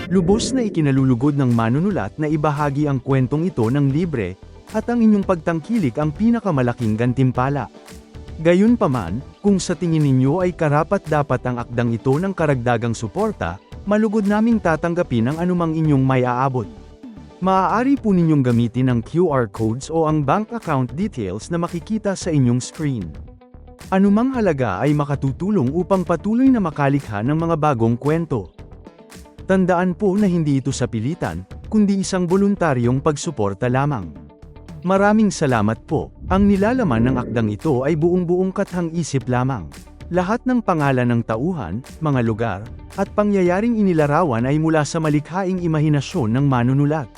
Lubos na ikinalulugod ng manunulat na ibahagi ang kwentong ito ng libre, at ang inyong pagtangkilik ang pinakamalaking gantimpala. Gayunpaman, kung sa tingin ninyo ay karapat-dapat ang akdang ito ng karagdagang suporta, malugod naming tatanggapin ang anumang inyong may aabot. Maaari po ninyong gamitin ang QR codes o ang bank account details na makikita sa inyong screen. Anumang halaga ay makatutulong upang patuloy na makalikha ng mga bagong kwento. Tandaan po na hindi ito sa pilitan, kundi isang voluntaryong pagsuporta lamang. Maraming salamat po. Ang nilalaman ng akdang ito ay buong-buong kathang-isip lamang. Lahat ng pangalan ng tauhan, mga lugar, at pangyayaring inilarawan ay mula sa malikhaing imahinasyon ng manunulat.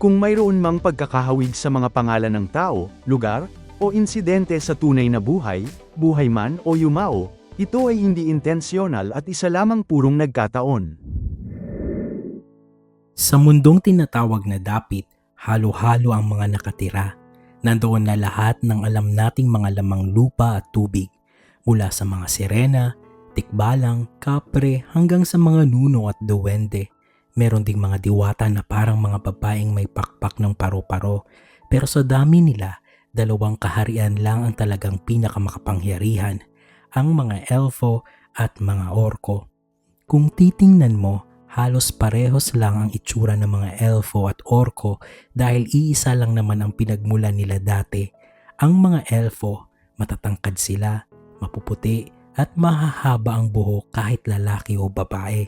Kung mayroon mang pagkakahawig sa mga pangalan ng tao, lugar, o insidente sa tunay na buhay, buhay man o yumao, ito ay hindi intensyonal at isa lamang purong nagkataon. Sa mundong tinatawag na dapit, halo-halo ang mga nakatira. Nandoon na lahat ng alam nating mga lamang lupa at tubig. Mula sa mga sirena, tikbalang, kapre hanggang sa mga nuno at duwende. Meron ding mga diwata na parang mga babaeng may pakpak ng paro-paro. Pero sa dami nila, dalawang kaharian lang ang talagang pinakamakapangyarihan. Ang mga elfo at mga orko. Kung titingnan mo, halos parehos lang ang itsura ng mga elfo at orko dahil iisa lang naman ang pinagmulan nila dati. Ang mga elfo, matatangkad sila, mapuputi at mahahaba ang buhok kahit lalaki o babae.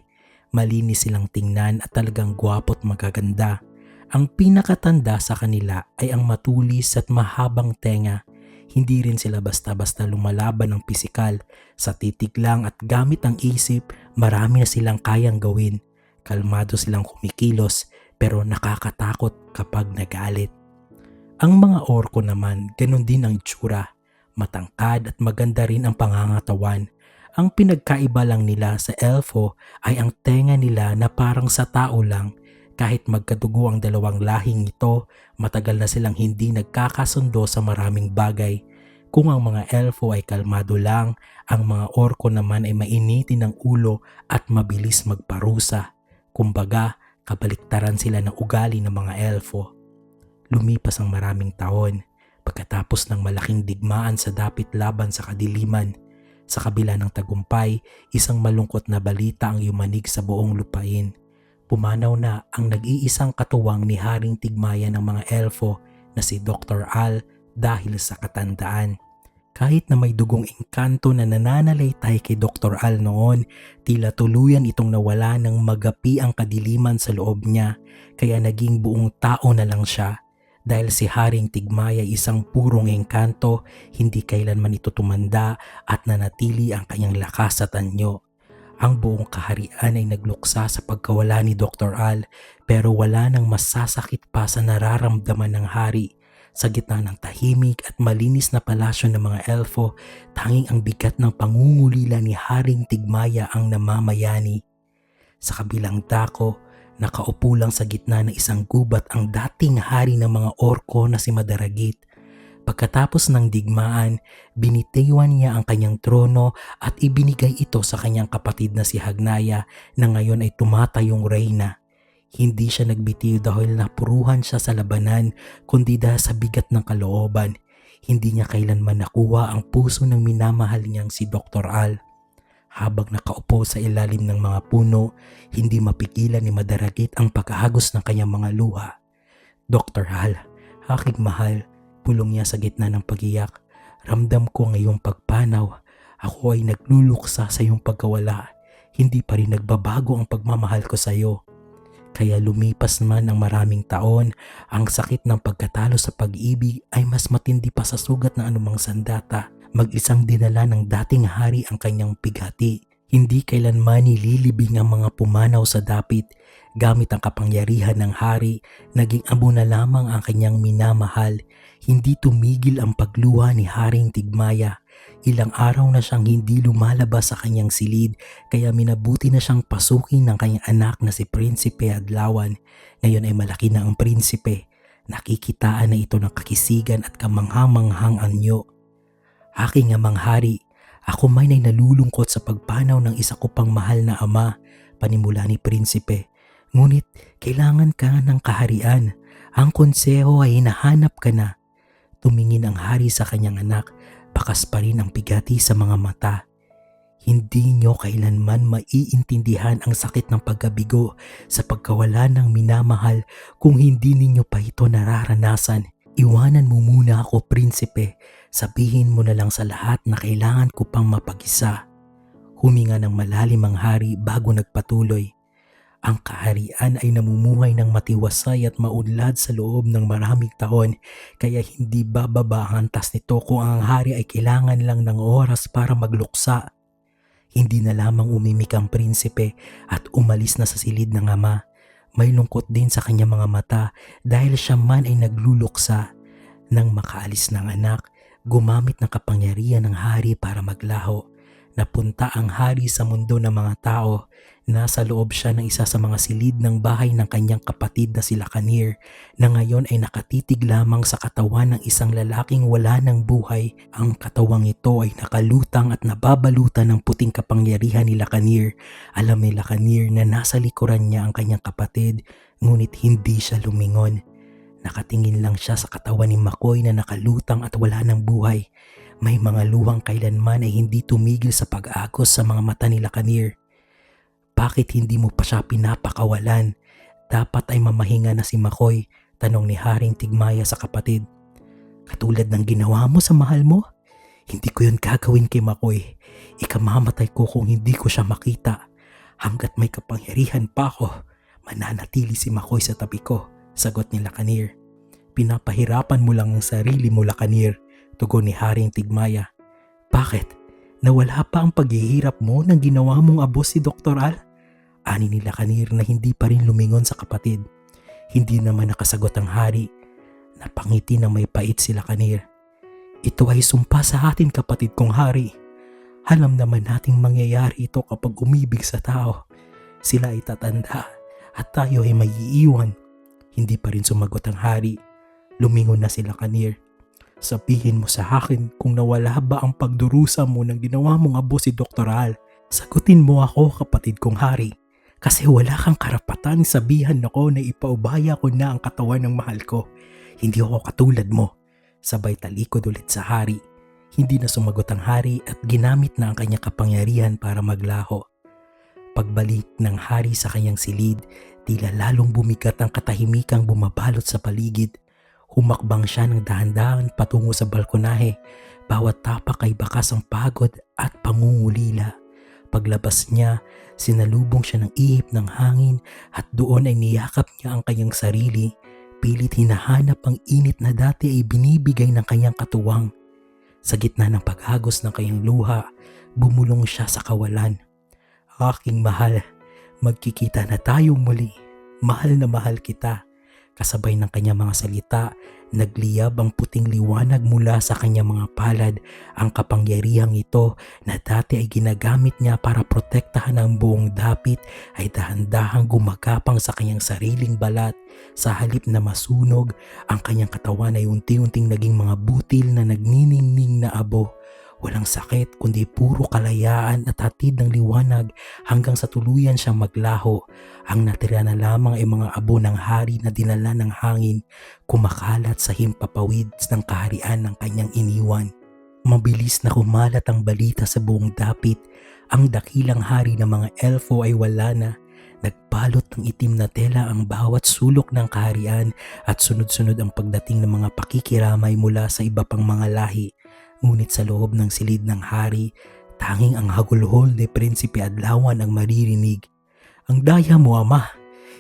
Malinis silang tingnan at talagang gwapo't magaganda. Ang pinakatanda sa kanila ay ang matulis at mahabang tenga. Hindi rin sila basta-basta lumalaban ng pisikal. Sa titig lang at gamit ang isip, marami na silang kayang gawin. Kalmado silang kumikilos pero nakakatakot kapag nagalit. Ang mga orko naman, ganun din ang itsura. Matangkad at maganda rin ang pangangatawan. Ang pinagkaiba lang nila sa elfo ay ang tenga nila na parang sa tao lang. Kahit magkadugo ang dalawang lahing ito, matagal na silang hindi nagkakasundo sa maraming bagay. Kung ang mga elfo ay kalmado lang, ang mga orko naman ay mainitin ng ulo at mabilis magparusa. Kumbaga, kabaliktaran sila ng ugali ng mga elfo. Lumipas ang maraming taon, pagkatapos ng malaking digmaan sa dapit laban sa kadiliman. Sa kabila ng tagumpay, isang malungkot na balita ang yumanig sa buong lupain. Pumanaw na ang nag-iisang katuwang ni Haring Tigmaya ng mga elfo na si Dr. Al dahil sa katandaan. Kahit na may dugong engkanto na nananalaytay kay Dr. Al noon, tila tuluyan itong nawala ng magapi ang kadiliman sa loob niya, kaya naging buong tao na lang siya. Dahil si Haring Tigmaya isang purong engkanto, hindi kailanman ito tumanda at nanatili ang kanyang lakas at anyo. Ang buong kaharian ay nagluksa sa pagkawala ni Dr. Al, pero wala nang masasakit pa sa nararamdaman ng hari. Sa gitna ng tahimik at malinis na palasyo ng mga elfo, tanging ang bigat ng pangungulila ni Haring Tigmaya ang namamayani. Sa kabilang dako, nakaupo lang sa gitna ng isang gubat ang dating hari ng mga orko na si Madaragit. Pagkatapos ng digmaan, binitiwan niya ang kanyang trono at ibinigay ito sa kanyang kapatid na si Hagnaya na ngayon ay tumatayong reyna. Hindi siya nagbitiw dahil napuruhan siya sa labanan, kundi dahil sa bigat ng kalooban. Hindi niya kailanman nakuha ang puso ng minamahal niyang si Dr. Al. Habang nakaupo sa ilalim ng mga puno, hindi mapigilan ni Madaragit ang pagkahagos ng kanyang mga luha. Dr. Al, aking mahal, bulong niya sa gitna ng pagiyak. Ramdam ko ngayong pagpanaw. Ako ay nagluluksa sa iyong pagkawala. Hindi pa rin nagbabago ang pagmamahal ko sa iyo. Kaya lumipas man ang maraming taon, ang sakit ng pagkatalo sa pag-ibig ay mas matindi pa sa sugat ng anumang sandata. Mag-isang dinala ng dating hari ang kanyang pighati. Hindi kailanman nililibing ang mga pumanaw sa dapit. Gamit ang kapangyarihan ng hari, naging amo na lamang ang kanyang minamahal. Hindi tumigil ang pagluha ni Haring Tigmaya. Ilang araw na siyang hindi lumalabas sa kanyang silid, kaya minabuti na siyang pasukin ng kanyang anak na si Prinsipe Adlawan. Ngayon ay malaki na ang prinsipe. Nakikitaan na ito ng kakisigan at kamanghamanghang anyo. Aking amang hari, ako man ay nalulungkot sa pagpanaw ng isa ko pang mahal na ama, panimula ni Prinsipe. Ngunit kailangan ka ng kaharian. Ang konseho ay hinahanap ka na. Tumingin ang hari sa kanyang anak, bakas pa rin ang bigati sa mga mata. Hindi nyo kailanman maiintindihan ang sakit ng pagkabigo sa pagkawala ng minamahal kung hindi ninyo pa ito nararanasan. Iwanan mo muna ako, prinsipe. Sabihin mo na lang sa lahat na kailangan ko pang mapag-isa. Huminga ng malalim ang hari bago nagpatuloy. Ang kaharian ay namumuhay ng matiwasay at maunlad sa loob ng maraming taon, kaya hindi bababa ang antas nito kung ang hari ay kailangan lang ng oras para magluksa. Hindi na lamang umimik ang prinsipe at umalis na sa silid ng ama. May lungkot din sa kanyang mga mata dahil siya man ay nagluluksa. Nang makaalis ng anak, gumamit ng kapangyarihan ng hari para maglaho. Napunta ang hari sa mundo ng mga tao. Nasa loob siya ng isa sa mga silid ng bahay ng kanyang kapatid na si Lacanir, na ngayon ay nakatitig lamang sa katawan ng isang lalaking wala ng buhay. Ang katawang ito ay nakalutang at nababalutan ng puting kapangyarihan ni Lacanir. Alam ni Lacanir na nasa likuran niya ang kanyang kapatid, ngunit hindi siya lumingon. Nakatingin lang siya sa katawan ni Makoy na nakalutang at wala ng buhay. May mga luhang kailanman ay hindi tumigil sa pag-agos sa mga mata ni Lacanir. Bakit hindi mo pa siya pinapakawalan? Dapat ay mamahinga na si Makoy, tanong ni Haring Tigmaya sa kapatid. Katulad ng ginawa mo sa mahal mo? Hindi ko yun gagawin kay Makoy. Ikamamatay ko kung hindi ko siya makita. Hanggat may kapangyarihan pa ako, mananatili si Makoy sa tabi ko, sagot ni Lacanir. Pinapahirapan mo lang ang sarili mo, Lacanir, tugon ni Haring Tigmaya. Bakit? Nawala pa ang paghihirap mo nang ginawa mong abo si Dr. Al? Ani ni Lacanir na hindi pa rin lumingon sa kapatid. Hindi naman nakasagot ang hari. Napangiti ng may pait si Lacanir. Ito ay sumpa sa atin, kapatid kong hari. Alam naman nating mangyayari ito kapag umibig sa tao. Sila ay tatanda at tayo ay maiiwan. Hindi pa rin sumagot ang hari. Lumingon na si Lacanir. Sabihin mo sa akin kung nawala ba ang pagdurusa mo nang ginawa mong abo si Dr. Al. Sagutin mo ako, kapatid kong hari. Kasi wala kang karapatan sabihan ako na ipaubaya ko na ang katawan ng mahal ko. Hindi ako katulad mo. Sabay talikod ulit sa hari. Hindi na sumagot ang hari at ginamit na ang kanyang kapangyarihan para maglaho. Pagbalik ng hari sa kanyang silid, tila lalong bumigat ang katahimikang bumabalot sa paligid. Humakbang siya ng dahan-dahan patungo sa balkonahe. Bawat tapak ay bakas ang pagod at pangungulila. Paglabas niya, sinalubong siya ng ihip ng hangin at doon ay niyakap niya ang kanyang sarili. Pilit hinahanap ang init na dati ay binibigay ng kanyang katuwang. Sa gitna ng paghagos ng kanyang luha, bumulong siya sa kawalan. Aking mahal, magkikita na tayong muli. Mahal na mahal kita. Kasabay ng kanyang mga salita, nagliyab ang puting liwanag mula sa kanyang mga palad. Ang kapangyarihang ito na dati ay ginagamit niya para protektahan ang buong dapit ay dahan-dahang gumagapang sa kanyang sariling balat. Sa halip na masunog, ang kanyang katawan ay unti-unting naging mga butil na nagniningning na abo. Walang sakit kundi puro kalayaan at hatid ng liwanag hanggang sa tuluyan siyang maglaho. Ang natira na lamang ay mga abo ng hari na dinala ng hangin, kumakalat sa himpapawid ng kaharian ng kanyang iniwan. Mabilis na kumalat ang balita sa buong dapit. Ang dakilang hari ng mga elfo ay wala na. Nagbalot ng itim na tela ang bawat sulok ng kaharian at sunod-sunod ang pagdating ng mga pakikiramay mula sa iba pang mga lahi. Ngunit sa loob ng silid ng hari, tanging ang hagulhol ni Prinsipe Adlawan ang maririnig. Ang daya mo, ama.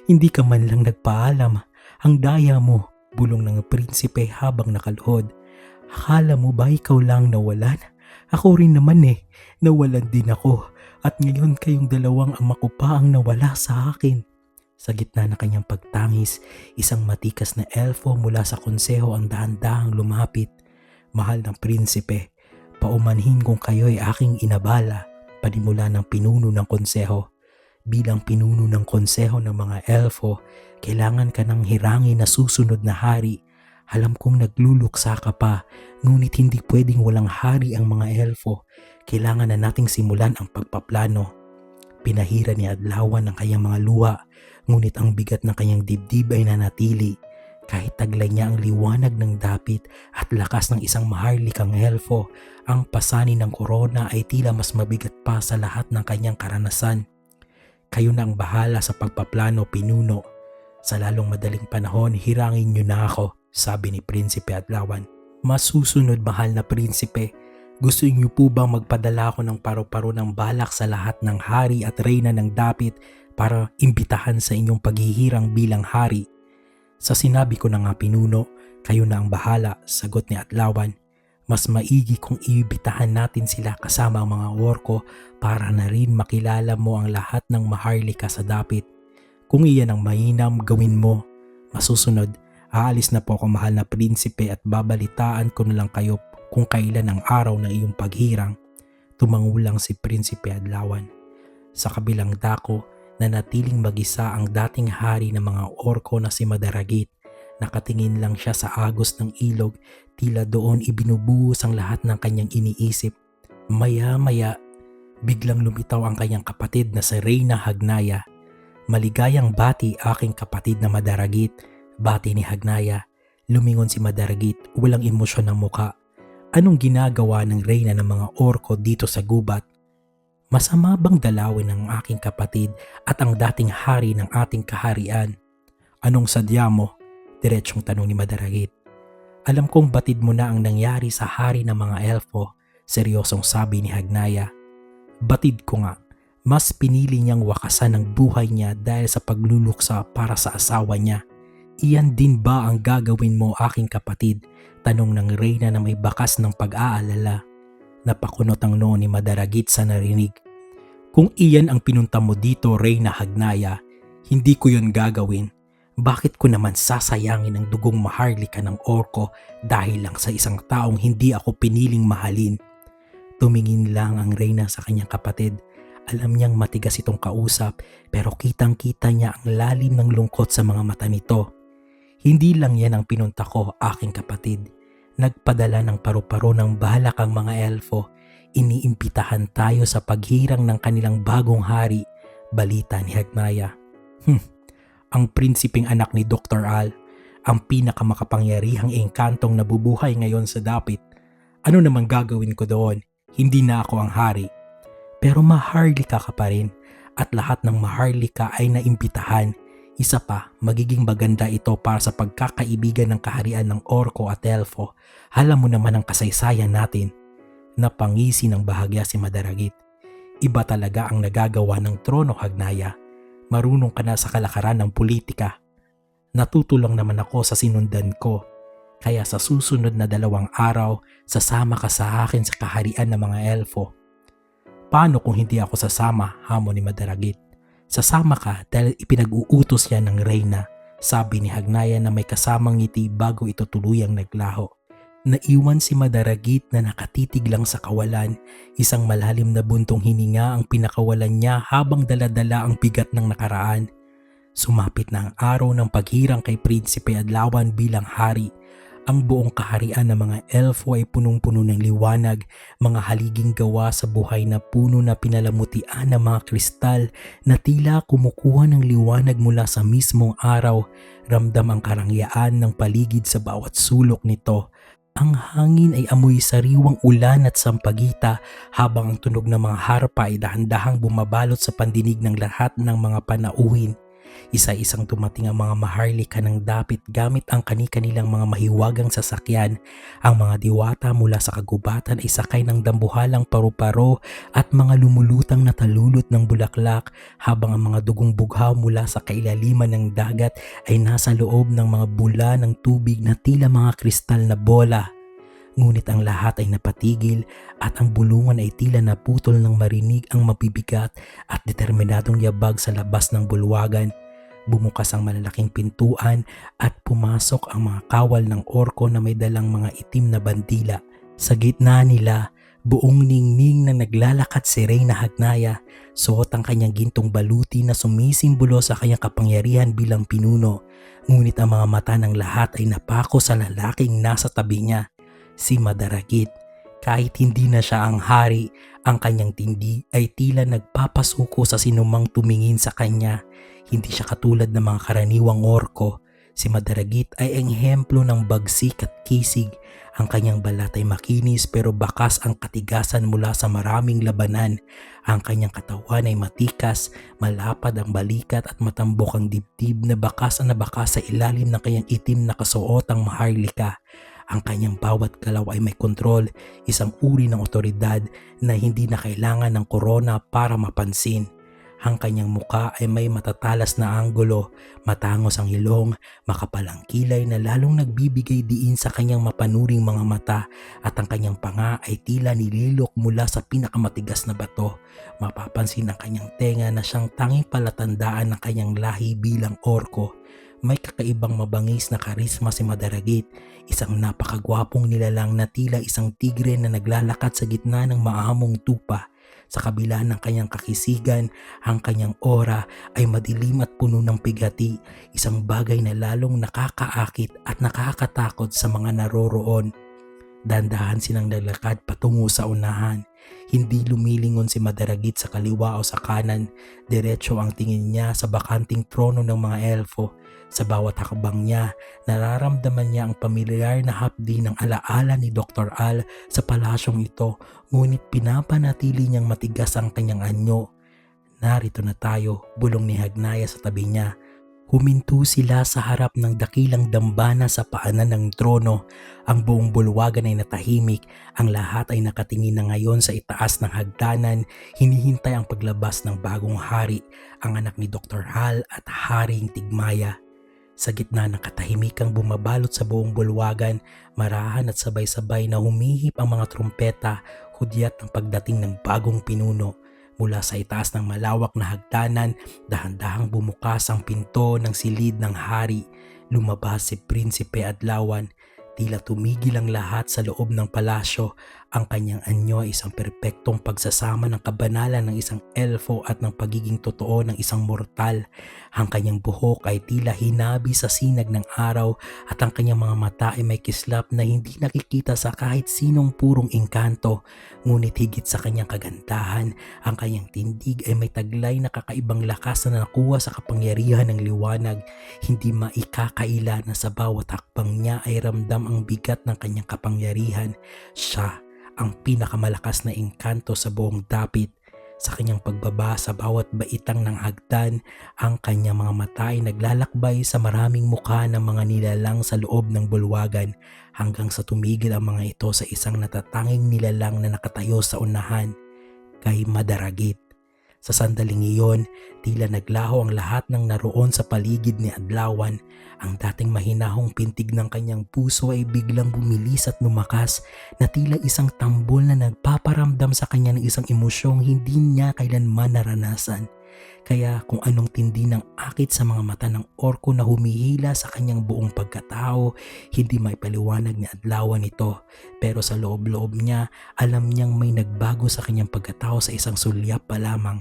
Hindi ka man lang nagpaalam. Ang daya mo, bulong ng prinsipe habang nakaluhod. Akala mo ba ikaw lang nawalan? Ako rin naman nawalan din ako. At ngayon kayong dalawang ama ko pa ang nawala sa akin. Sa gitna ng kanyang pagtangis, isang matikas na elfo mula sa konseho ang dahan-dahang lumapit. Mahal ng prinsipe, paumanhin kung kayo ay aking inabala, panimula ng pinuno ng konseho. Bilang pinuno ng konseho ng mga elfo, kailangan ka ng hirangin na susunod na hari. Alam kong nagluluksa ka pa, ngunit hindi pwedeng walang hari ang mga elfo. Kailangan na nating simulan ang pagpaplano. Pinahira ni Adlawan ang kanyang mga luha, ngunit ang bigat ng kanyang dibdib ay nanatili. Kahit taglay niya ang liwanag ng dapit at lakas ng isang maharlikang elfo, ang pasanin ng korona ay tila mas mabigat pa sa lahat ng kanyang karanasan. Kayo na ang bahala sa pagpaplano, pinuno. Sa lalong madaling panahon, hirangin niyo na ako, sabi ni Prinsipe Adlawan. Masusunod, mahal na prinsipe, gusto niyo po bang magpadala ko ng paru-paro ng balak sa lahat ng hari at reyna ng dapit para imbitahan sa inyong paghihirang bilang hari? Sa sinabi ko na nga, pinuno, kayo na ang bahala, sagot ni Adlawan. Mas maigi kung iibitahan natin sila kasama ang mga orko para na rin makilala mo ang lahat ng maharlika sa dapit. Kung iyan ang mainam, gawin mo. Masusunod, aalis na po ako, mahal na prinsipe, at babalitaan ko na lang kayo kung kailan ang araw ng iyong paghirang. Tumangulang si Prinsipe Adlawan. Sa kabilang dako, nanatiling mag-isa ang dating hari ng mga orko na si Madaragit. Nakatingin lang siya sa agos ng ilog, tila doon ibinubuhos ang lahat ng kanyang iniisip. Maya-maya, biglang lumitaw ang kanyang kapatid na si Reyna Hagnaya. Maligayang bati, aking kapatid na Madaragit, bati ni Hagnaya. Lumingon si Madaragit, walang emosyon ng muka. Anong ginagawa ng reyna ng mga orko dito sa gubat? Masama bang dalawin ng aking kapatid at ang dating hari ng ating kaharian? Anong sadya mo? Diretsong tanong ni Madaragit. Alam kong batid mo na ang nangyari sa hari ng mga elfo, seryosong sabi ni Hagnaya. Batid ko nga, mas pinili niyang wakasan ang buhay niya dahil sa pagluluksa para sa asawa niya. Iyan din ba ang gagawin mo, aking kapatid? Tanong ng reyna na may bakas ng pag-aalala. Napakunot ang noo ni Madaragit sa narinig. Kung iyan ang pinunta mo dito, Reyna Hagnaya, hindi ko yon gagawin. Bakit ko naman sasayangin ang dugong maharlika ng orko dahil lang sa isang taong hindi ako piniling mahalin? Tumingin lang ang reyna sa kanyang kapatid. Alam niyang matigas itong kausap, pero kitang-kita niya ang lalim ng lungkot sa mga mata nito. Hindi lang yan ang pinunta ko, aking kapatid. Nagpadala ng paru-paro ng balak ang mga elfo. Iniimbitahan tayo sa paghirang ng kanilang bagong hari, balita ni Hagnaya. Ang prinsipeng anak ni Dr. Al, ang pinakamakapangyarihang engkantong nabubuhay ngayon sa dapit. Ano namang gagawin ko doon? Hindi na ako ang hari. Pero maharlika ka pa rin, at lahat ng maharlika ay naimbitahan. Isa pa, magiging maganda ito para sa pagkakaibigan ng kaharian ng orko at elfo. Alam mo naman ang kasaysayan natin. Napangisi ng bahagya si Madaragit. Iba talaga ang nagagawa ng trono, Hagnaya. Marunong ka na sa kalakaran ng politika. Natutulong naman ako sa sinundan ko. Kaya sa susunod na 2 araw, sasama ka sa akin sa kaharian ng mga elfo. Paano kung hindi ako sasama, hamon ni Madaragit? Sasama ka dahil ipinag-uutos yan ng reyna, sabi ni Hagnaya na may kasamang ngiti bago ito tuluyang naglaho. Naiwan si Madaragit na nakatitig lang sa kawalan. Isang malalim na buntong hininga ang pinakawalan niya habang daladala ang bigat ng nakaraan. Sumapit na ang araw ng paghirang kay Prinsipe Adlawan bilang hari. Ang buong kaharian ng mga elfo ay punong-puno ng liwanag, mga haliging gawa sa buhay na puno na pinalamutian ng mga kristal na tila kumukuha ng liwanag mula sa mismong araw. Ramdam ang karangyaan ng paligid sa bawat sulok nito. Ang hangin ay amoy sariwang ulan at sampagita habang ang tunog ng mga harpa ay dahan-dahang bumabalot sa pandinig ng lahat ng mga panauhin. Isa-isang dumating ang mga maharlika ng dapit gamit ang kani-kanilang mga mahiwagang sasakyan. Ang mga diwata mula sa kagubatan ay sakay ng dambuhalang paru-paro at mga lumulutang na talulot ng bulaklak, habang ang mga dugong bughaw mula sa kailaliman ng dagat ay nasa loob ng mga bula ng tubig na tila mga kristal na bola. Ngunit ang lahat ay napatigil at ang bulungan ay tila naputol nang marinig ang mabibigat at determinadong yabag sa labas ng bulwagan. Bumukas ang malalaking pintuan at pumasok ang mga kawal ng orko na may dalang mga itim na bandila. Sa gitna nila, buong ningning na naglalakad si Reyna Hagnaya, suot ang kanyang gintong baluti na sumisimbolo sa kanyang kapangyarihan bilang pinuno. Ngunit ang mga mata ng lahat ay napako sa lalaking nasa tabi niya, si Madaragit. Kahit hindi na siya ang hari, ang kanyang tindi ay tila nagpapasuko sa sinumang tumingin sa kanya. Hindi siya katulad ng mga karaniwang orko. Si Madaragit ay ang ehemplo ng bagsik at kisig. Ang kanyang balat ay makinis pero bakas ang katigasan mula sa maraming labanan. Ang kanyang katawan ay matikas, malapad ang balikat at matambok ang dibdib na bakas sa ilalim ng kanyang itim na kasuotang maharlika. Ang kanyang bawat galaw ay may kontrol, isang uri ng otoridad na hindi na kailangan ng korona para mapansin. Ang kanyang muka ay may matatalas na anggulo, matangos ang ilong, makapal ang kilay na lalong nagbibigay diin sa kanyang mapanuring mga mata at ang kanyang panga ay tila nililok mula sa pinakamatigas na bato. Mapapansin ang kanyang tenga na siyang tanging palatandaan ng kanyang lahi bilang orko. May kakaibang mabangis na karisma si Madaragit, isang napakagwapong nilalang na tila isang tigre na naglalakad sa gitna ng maamong tupa. Sa kabila ng kanyang kakisigan, ang kanyang aura ay madilim at puno ng pigati, isang bagay na lalong nakakaakit at nakakatakot sa mga naroroon. Dandahan silang naglakad patungo sa unahan. Hindi lumilingon si Madaragit sa kaliwa o sa kanan, diretso ang tingin niya sa bakanting trono ng mga elfo. Sa bawat hakbang niya, nararamdaman niya ang pamilyar na hapdi ng alaala ni Dr. Al sa palasyong ito, ngunit pinapanatili niyang matigas ang kanyang anyo. Narito na tayo, bulong ni Hagnaya sa tabi niya. Huminto sila sa harap ng dakilang dambana sa paanan ng trono. Ang buong bulwagan ay natahimik, ang lahat ay nakatingin na ngayon sa itaas ng hagdanan, hinihintay ang paglabas ng bagong hari, ang anak ni Dr. Hal at Haring Tigmaya. Sa gitna ng katahimikang bumabalot sa buong bulwagan, marahan at sabay-sabay na humihip ang mga trumpeta, hudyat ng pagdating ng bagong pinuno. Mula sa itaas ng malawak na hagdanan, dahan-dahang bumukas ang pinto ng silid ng hari. Lumabas si Prinsipe Adlawan. Tila tumigil ang lahat sa loob ng palasyo. Ang kanyang anyo ay isang perpektong pagsasama ng kabanalan ng isang elfo at ng pagiging totoo ng isang mortal. Ang kanyang buhok ay tila hinabi sa sinag ng araw at ang kanyang mga mata ay may kislap na hindi nakikita sa kahit sinong purong engkanto. Ngunit higit sa kanyang kagandahan, ang kanyang tindig ay may taglay na kakaibang lakas na nakuha sa kapangyarihan ng liwanag. Hindi maikakaila na sa bawat hakbang niya ay ramdam ang bigat ng kanyang kapangyarihan. Siya ang pinakamalakas na engkanto sa buong dapit. Sa kanyang pagbaba sa bawat baitang ng hagdan, ang kanyang mga mata ay naglalakbay sa maraming mukha ng mga nilalang sa loob ng bulwagan hanggang sa tumigil ang mga ito sa isang natatanging nilalang na nakatayo sa unahan, kay Madaragit. Sa sandaling iyon, tila naglaho ang lahat ng naroon sa paligid ni Adlawan. Ang dating mahinahong pintig ng kanyang puso ay biglang bumilis at lumakas na tila isang tambol na nagpaparamdam sa kanya ng isang emosyong hindi niya kailanman naranasan. Kaya kung anong tindi ng akit sa mga mata ng orko na humihila sa kanyang buong pagkatao, hindi may paliwanag ni Adlawan ito. Pero sa loob-loob niya, alam niyang may nagbago sa kanyang pagkatao sa isang sulyap pa lamang.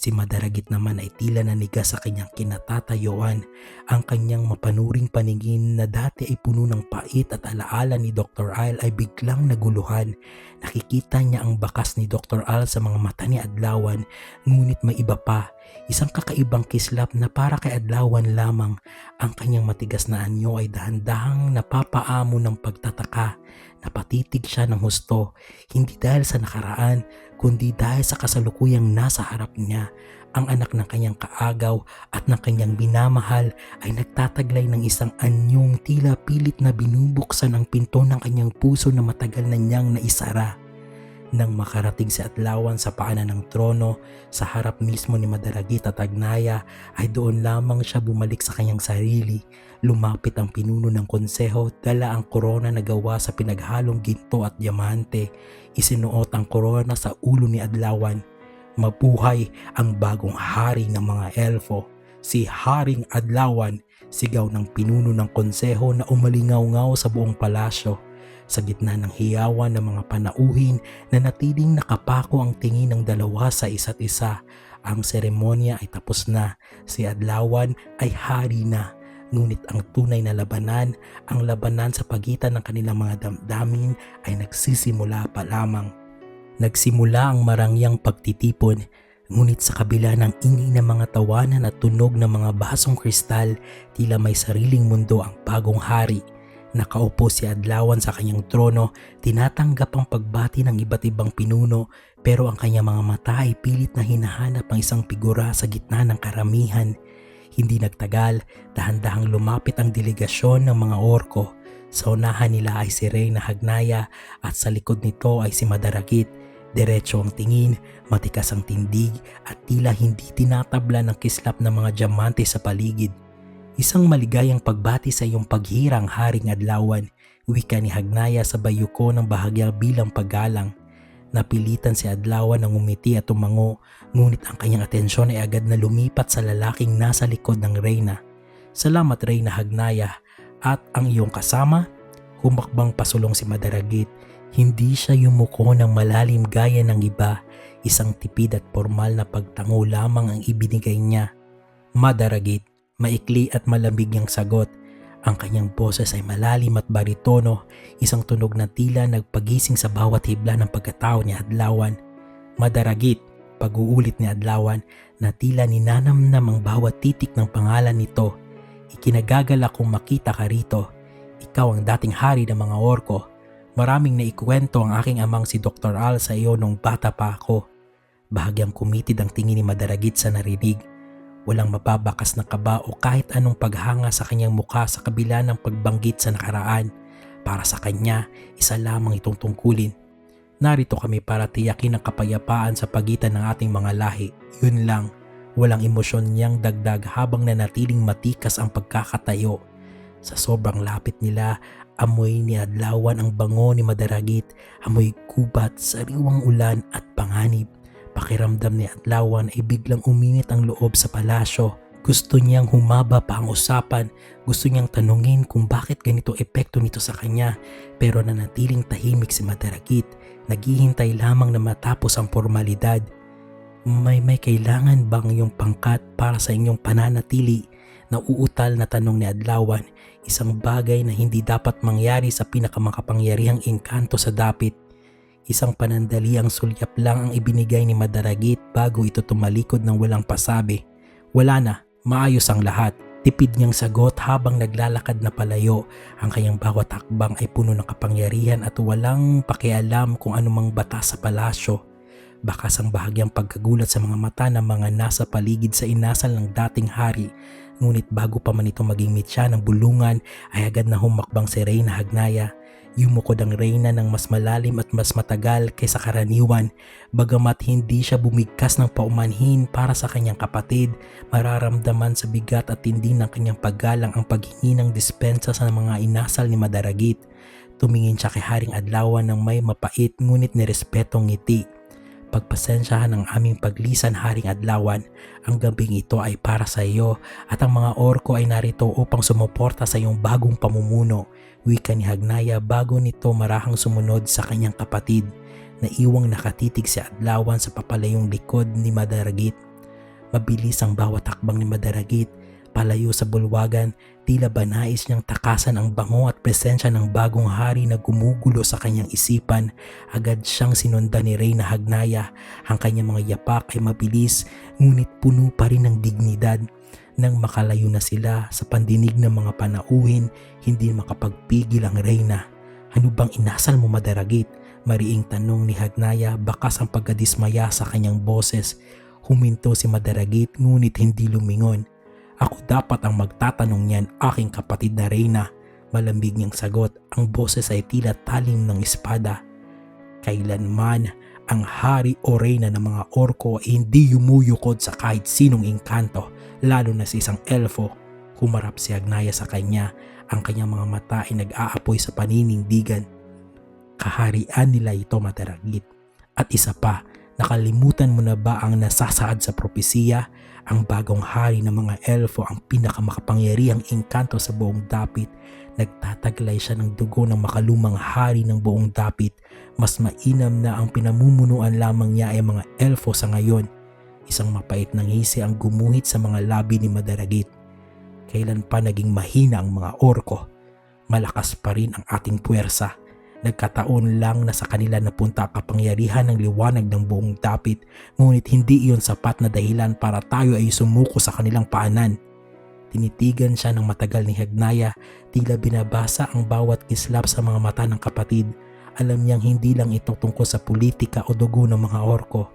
Si Madaragit naman ay tila nanigas sa kanyang kinatatayuan. Ang kanyang mapanuring paningin na dati ay puno ng pait at alaala ni Dr. Al ay biglang naguluhan. Nakikita niya ang bakas ni Dr. Al sa mga mata ni Adlawan, ngunit may iba pa. Isang kakaibang kislap na para kay Adlawan lamang. Ang kanyang matigas na anyo ay dahan-dahang napapaamo ng pagtataka. Napatitig siya ng husto, hindi dahil sa nakaraan, kundi dahil sa kasalukuyang nasa harap niya. Ang anak ng kanyang kaagaw at ng kanyang minamahal ay nagtataglay ng isang anyong tila pilit na binubuksan ang pinto ng kanyang puso na matagal na niyang naisara. Nang makarating si Adlawan sa paanan ng trono, sa harap mismo ni Madaragit at Hagnaya, ay doon lamang siya bumalik sa kanyang sarili. Lumapit ang pinuno ng konseho, dala ang korona na gawa sa pinaghalong ginto at diamante. Isinuot ang korona sa ulo ni Adlawan. Mabuhay ang bagong hari ng mga elfo, si Haring Adlawan, sigaw ng pinuno ng konseho na umalingaw-ngaw sa buong palasyo. Sa gitna ng hiyawan ng mga panauhin, nanatiling nakapako ang tingin ng dalawa sa isa't isa. Ang seremonya ay tapos na. Si Adlawan ay hari na. Ngunit ang tunay na labanan, ang labanan sa pagitan ng kanilang mga damdamin ay nagsisimula pa lamang. Nagsimula ang marangyang pagtitipon, ngunit sa kabila ng ingay ng mga tawanan at tunog ng mga basong kristal, tila may sariling mundo ang bagong hari. Nakaupo si Adlawan sa kanyang trono, tinatanggap ang pagbati ng iba't ibang pinuno, pero ang kanyang mga mata ay pilit na hinahanap ang isang figura sa gitna ng karamihan. Hindi nagtagal, dahan-dahang lumapit ang delegasyon ng mga orko. Sa unahan nila ay si Reyna Hagnaya at sa likod nito ay si Madaragit. Diretso ang tingin, matikas ang tindig at tila hindi tinatabla ng kislap ng mga diamante sa paligid. Isang maligayang pagbati sa iyong paghirang, Haring Adlawan, wika ni Hagnaya sa bayuko ng bahagya bilang paggalang. Napilitan si Adlawan ng umiti at tumango, ngunit ang kanyang atensyon ay agad na lumipat sa lalaking nasa likod ng Reyna. Salamat Reyna Hagnaya, at ang iyong kasama? Humakbang pasulong si Madaragit. Hindi siya yumuko ng malalim gaya ng iba, isang tipid at formal na pagtango lamang ang ibinigay niya. Madaragit, maikli at malamig niyang sagot. Ang kanyang boses ay malalim at baritono, isang tunog na tila nagpagising sa bawat hibla ng pagkatao ni Adlawan. Madaragit, pag-uulit ni Adlawan na tila ninanamnam ang bawat titik ng pangalan nito. Ikinagagalak kong makita ka rito. Ikaw ang dating hari ng mga orko. Maraming naikwento ang aking amang si Dr. Al sa iyo nung bata pa ako. Bahagyang kumitid ang tingin ni Madaragit sa narinig. Walang mababakas na kaba o kahit anong paghanga sa kanyang mukha sa kabila ng pagbanggit sa nakaraan. Para sa kanya, isa lamang itong tungkulin. Narito kami para tiyakin ang kapayapaan sa pagitan ng ating mga lahi. Yun lang, walang emosyon niyang dagdag habang nanatiling matikas ang pagkakatayo. Sa sobrang lapit nila, amoy ni Adlawan ang bango ni Madaragit, amoy gubat, sariwang ulan at panganib. Pakiramdam ni Adlawan ay biglang uminit ang loob sa palasyo. Gusto niyang humaba pa ang usapan, gusto niyang tanungin kung bakit ganito epekto nito sa kanya, pero nanatiling tahimik si Madaragit, naghihintay lamang na matapos ang formalidad. May kailangan bang iyong pangkat para sa inyong pananatili? Nauutal na tanong ni Adlawan, isang bagay na hindi dapat mangyari sa pinakamakapangyarihang engkanto sa dapit. Isang panandaliang sulyap lang ang ibinigay ni Madaragit bago ito tumalikod ng walang pasabi. Wala na, maayos ang lahat. Tipid niyang sagot habang naglalakad na palayo. Ang kanyang bawat hakbang ay puno ng kapangyarihan at walang pakialam kung anumang batas sa palasyo. Bakas ang bahagyang pagkagulat sa mga mata ng mga nasa paligid sa inasal ng dating hari. Ngunit bago pa man ito maging mitya ng bulungan ay agad na humakbang si Reyna Hagnaya. Yumukod ang Reyna ng mas malalim at mas matagal kaysa karaniwan. Bagamat hindi siya bumigkas ng paumanhin para sa kanyang kapatid, mararamdaman sa bigat at tindi ng kanyang paggalang ang paghingi ng dispensa sa mga inasal ni Madaragit. Tumingin siya kay Haring Adlawan ng may mapait ngunit nirespetong ngiti. Pagpasensyahan ang aming paglisan, Haring Adlawan. Ang gabing ito ay para sa iyo at ang mga orko ay narito upang sumuporta sa iyong bagong pamumuno. Wika ni Hagnaya bago nito marahang sumunod sa kanyang kapatid. Naiwang nakatitig si Adlawan sa papalayong likod ni Madaragit. Mabilis ang bawat hakbang ni Madaragit. Palayo sa bulwagan, tila ba nais niyang takasan ang bango at presensya ng bagong hari na gumugulo sa kanyang isipan. Agad siyang sinundan ni Reyna Hagnaya. Ang kanyang mga yapak ay mabilis, ngunit puno pa rin ng dignidad. Nang makalayo na sila sa pandinig ng mga panauhin, hindi makapagpigil ang Reyna. Ano bang inasal mo, Madaragit? Mariing tanong ni Hagnaya, bakas ang pagkadismaya sa kanyang boses. Huminto si Madaragit ngunit hindi lumingon. Ako dapat ang magtatanong niyan, aking kapatid na Reyna. Malambig niyang sagot, ang boses ay tila talim ng espada. Kailanman ang hari o reyna ng mga orko ay hindi yumuyukod sa kahit sinong engkanto, lalo na sa isang elfo. Humarap si Hagnaya sa kanya, ang kanyang mga mata ay nag-aapoy sa paninindigan. Kaharian nila ito, Madaragit. At isa pa, nakalimutan mo na ba ang nasasaad sa propesiya? Ang bagong hari ng mga elfo ang pinakamakapangyarihang engkanto sa buong dapit. Nagtataglay siya ng dugo ng makalumang hari ng buong dapit. Mas mainam na ang pinamumunuan lamang niya ay mga elfo sa ngayon. Isang mapait na ngisi ang gumuhit sa mga labi ni Madaragit. Kailan pa naging mahina ang mga orko? Malakas pa rin ang ating puwersa. Nagkataon lang na sa kanila napunta ang kapangyarihan ng liwanag ng buong dapit, ngunit hindi iyon sapat na dahilan para tayo ay sumuko sa kanilang paanan. Tinitigan siya ng matagal ni Hagnaya, tila binabasa ang bawat kislap sa mga mata ng kapatid. Alam niyang hindi lang ito tungkol sa politika o dugo ng mga orko.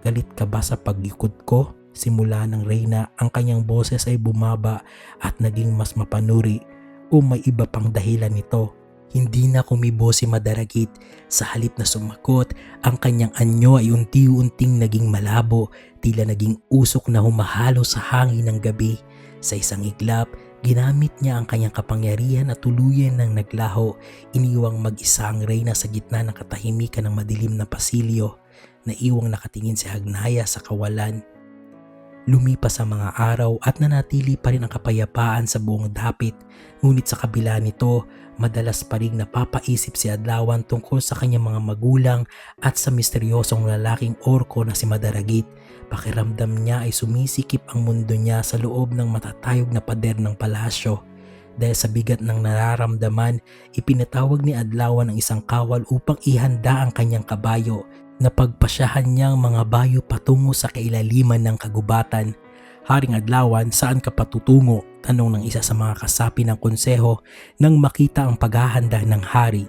Galit ka ba sa pagyukod ko? Simula ng Reyna, ang kanyang boses ay bumaba at naging mas mapanuri. O may iba pang dahilan nito? Hindi na kumibo si Madaragit. Sa halip na sumagot, ang kanyang anyo ay unti-unting naging malabo, tila naging usok na humahalo sa hangin ng gabi. Sa isang iglap, ginamit niya ang kanyang kapangyarihan at tuluyan ng naglaho. Iniwang mag-isa ang Reyna sa gitna ng katahimikan ng madilim na pasilyo. Naiwang nakatingin si Hagnaya sa kawalan. Lumipas ang mga araw at nanatili pa rin ang kapayapaan sa buong dapit. Ngunit sa kabila nito, madalas pa rin napapaisip si Adlawan tungkol sa kanyang mga magulang at sa misteryosong lalaking orko na si Madaragit. Pakiramdam niya ay sumisikip ang mundo niya sa loob ng matatayog na pader ng palasyo. Dahil sa bigat ng nararamdaman, ipinatawag ni Adlawan ang isang kawal upang ihanda ang kanyang kabayo. Napagpasyahan niyang mga bayo patungo sa kailaliman ng kagubatan. Haring Adlawan, saan ka patutungo? Tanong ng isa sa mga kasapi ng konseho nang makita ang paghahanda ng hari.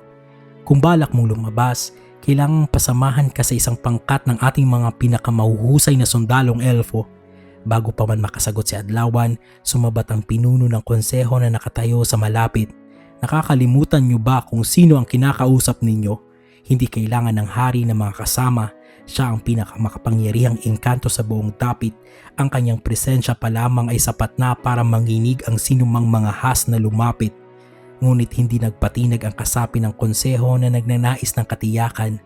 Kung balak mong lumabas, kailangang pasamahan ka sa isang pangkat ng ating mga pinakamahuhusay na sundalong elfo. Bago pa man makasagot si Adlawan, sumabat ang pinuno ng konseho na nakatayo sa malapit. Nakakalimutan niyo ba kung sino ang kinakausap ninyo? Hindi kailangan ng hari na mga kasama. Siya ang pinakamakapangyarihang engkanto sa buong dapit. Ang kanyang presensya pa lamang ay sapat na para manginig ang sinumang mga has na lumapit. Ngunit hindi nagpatinag ang kasapi ng konseho na nagnanais ng katiyakan.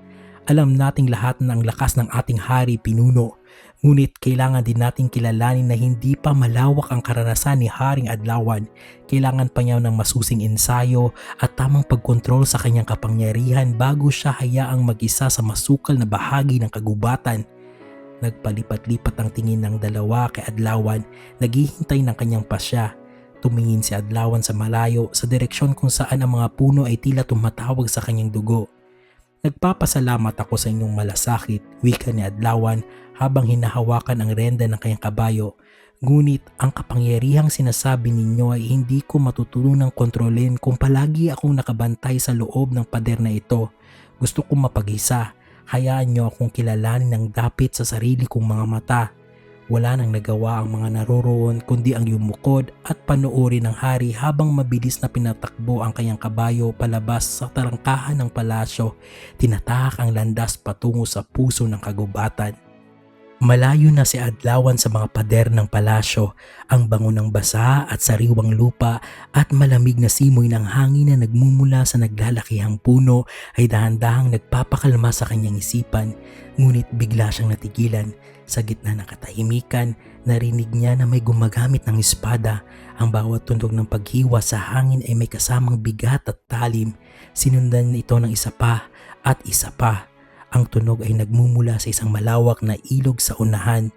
Alam nating lahat na ang lakas ng ating hari, pinuno. Ngunit kailangan din nating kilalanin na hindi pa malawak ang karanasan ni Haring Adlawan. Kailangan pa niya ng masusing ensayo at tamang pagkontrol sa kanyang kapangyarihan bago siya hayaang mag-isa sa masukal na bahagi ng kagubatan. Nagpalipat-lipat ang tingin ng dalawa kay Adlawan, naghihintay ng kanyang pasya. Tumingin si Adlawan sa malayo sa direksyon kung saan ang mga puno ay tila tumatawag sa kanyang dugo. Nagpapasalamat ako sa inyong malasakit, wika ni Adlawan habang hinahawakan ang renda ng kanyang kabayo. Ngunit ang kapangyarihang sinasabi ninyo ay hindi ko matutulunang kontrolin kung palagi akong nakabantay sa loob ng pader na ito. Gusto kong mapag-isa, hayaan niyo akong kilalanin ng dapit sa sarili kong mga mata. Wala nang nagawa ang mga naroroon kundi ang yumukod at panuorin ng hari habang mabilis na pinatakbo ang kanyang kabayo palabas sa tarangkahan ng palasyo. Tinatahak ang landas patungo sa puso ng kagubatan. Malayo na si Adlawan sa mga pader ng palasyo, ang bango ng basa at sariwang lupa at malamig na simoy ng hangin na nagmumula sa naglalakihang puno ay dahan-dahang nagpapakalma sa kanyang isipan. Ngunit bigla siyang natigilan. Sa gitna ng katahimikan, narinig niya na may gumagamit ng espada. Ang bawat tundog ng paghiwa sa hangin ay may kasamang bigat at talim. Sinundan ito ng isa pa at isa pa. Ang tunog ay nagmumula sa isang malawak na ilog sa unahan.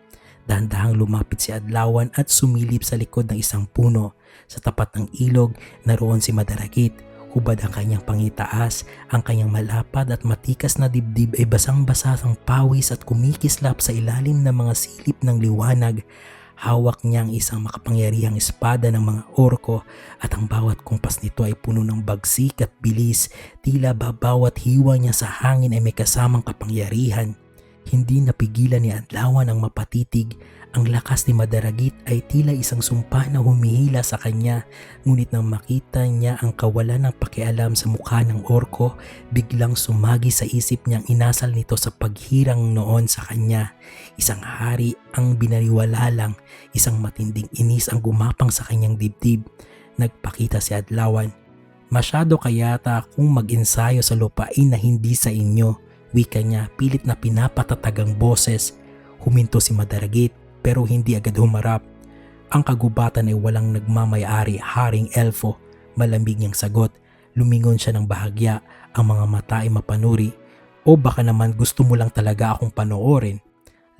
Dahan-dahang lumapit si Adlawan at sumilip sa likod ng isang puno. Sa tapat ng ilog, naroon si Madaragit. Hubad ang kanyang pangitaas, ang kanyang malapad at matikas na dibdib ay basang-basa ng pawis at kumikislap sa ilalim ng mga silip ng liwanag. Hawak niya ang isang makapangyarihang espada ng mga orko at ang bawat kumpas nito ay puno ng bagsik at bilis. Tila bawat hiwa niya sa hangin ay may kasamang kapangyarihan. Hindi napigilan ni Adlawan ang mapatitig. Ang lakas ni Madaragit ay tila isang sumpa na humihila sa kanya. Ngunit nang makita niya ang kawalan ng pakialam sa mukha ng orko, biglang sumagi sa isip niyang inasal nito sa paghirang noon sa kanya. Isang hari ang binaliwala lang, isang matinding inis ang gumapang sa kanyang dibdib. Nagpakita si Adlawan. Masyado kayata kung mag-ensayo sa lupain na hindi sa inyo, wika niya, pilit na pinapatatag ang boses. Huminto si Madaragit pero hindi agad humarap. Ang kagubatan ay walang nagmamayari, Haring Elfo. Malamig niyang sagot. Lumingon siya ng bahagya, ang mga mata ay mapanuri. O baka naman gusto mo lang talaga akong panoorin.